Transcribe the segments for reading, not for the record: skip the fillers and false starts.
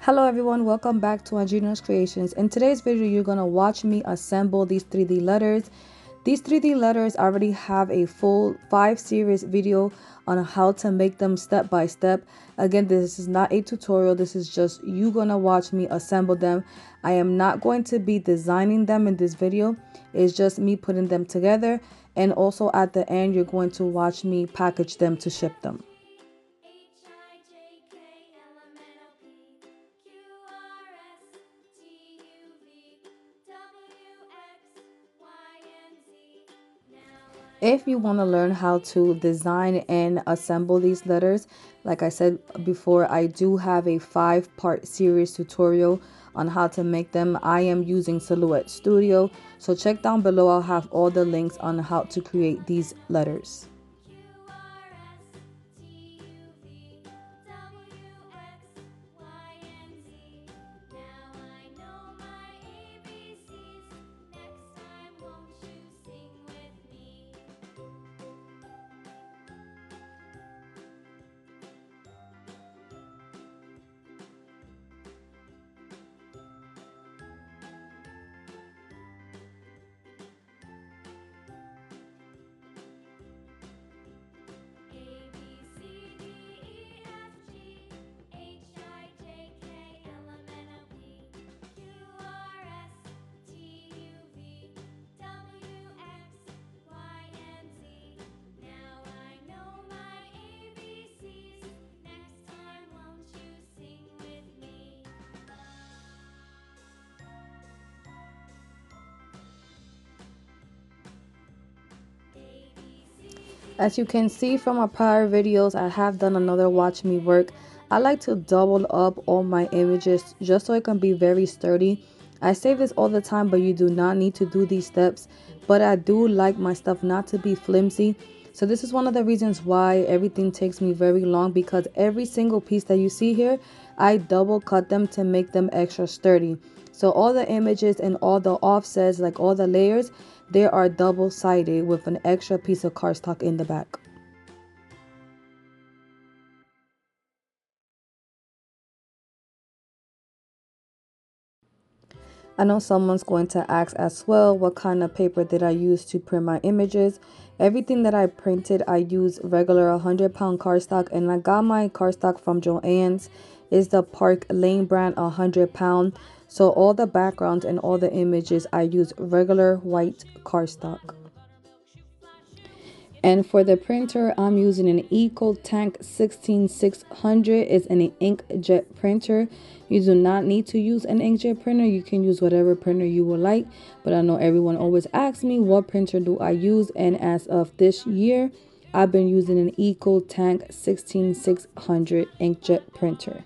Hello everyone, welcome back to Andrina's Creations. In today's video, you're going to watch me assemble these 3D letters. These 3D letters I already have a full 5 series video on how to make them step by step. Again, this is not a tutorial, this is just you going to watch me assemble them. I am not going to be designing them in this video, it's just me putting them together. And also at the end, you're going to watch me package them to ship them. If you want to learn how to design and assemble these letters, like I said before, I do have a 5-part series tutorial on how to make them. I am using Silhouette Studio, so check down below. I'll have all the links on how to create these letters. As you can see from my prior videos, I have done another watch me work. I like to double up all my images just so it can be very sturdy. I say this all the time, but you do not need to do these steps. But I do like my stuff not to be flimsy. So this is one of the reasons why everything takes me very long, because every single piece that you see here, I double cut them to make them extra sturdy. So all the images and all the offsets, like all the layers, they are double-sided with an extra piece of cardstock in the back. I know someone's going to ask as well, what kind of paper did I use to print my images? Everything that I printed, I used regular 100-pound cardstock, and I got my cardstock from Joann's. It's the Park Lane brand, 100-pound. So all the backgrounds and all the images, I use regular white cardstock. And for the printer, I'm using an EcoTank 16600. It's an inkjet printer. You do not need to use an inkjet printer. You can use whatever printer you would like. But I know everyone always asks me, what printer do I use? And as of this year, I've been using an EcoTank 16600 inkjet printer.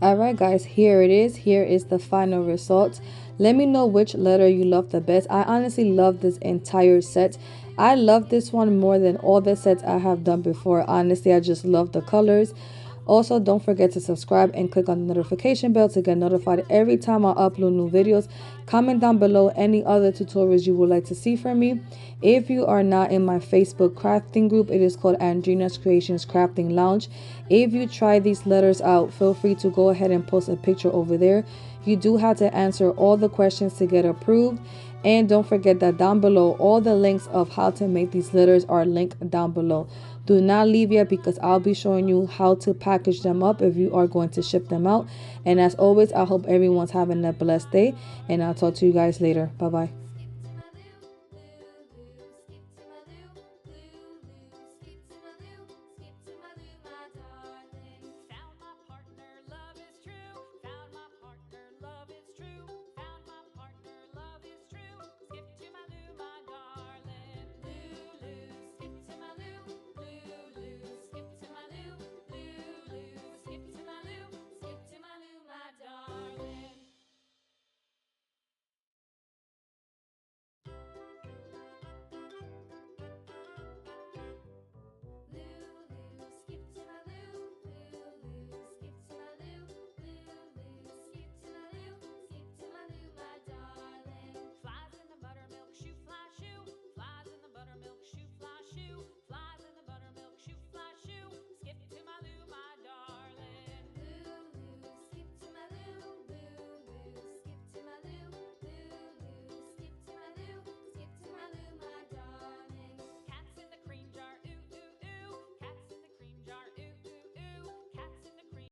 Alright guys, here it is. Here is the final result. Let me know which letter you love the best. I honestly love this entire set. I love this one more than all the sets I have done before. Honestly, I just love the colors. Also, don't forget to subscribe and click on the notification bell to get notified every time I upload new videos. Comment down below any other tutorials you would like to see from me. If you are not in my Facebook crafting group, it is called Andrina's Kreations Crafting Lounge. If you try these letters out, feel free to go ahead and post a picture over there. You do have to answer all the questions to get approved. And don't forget that down below, all the links of how to make these letters are linked down below. Do not leave yet because I'll be showing you how to package them up if you are going to ship them out. And as always, I hope everyone's having a blessed day. And I'll talk to you guys later. Bye-bye.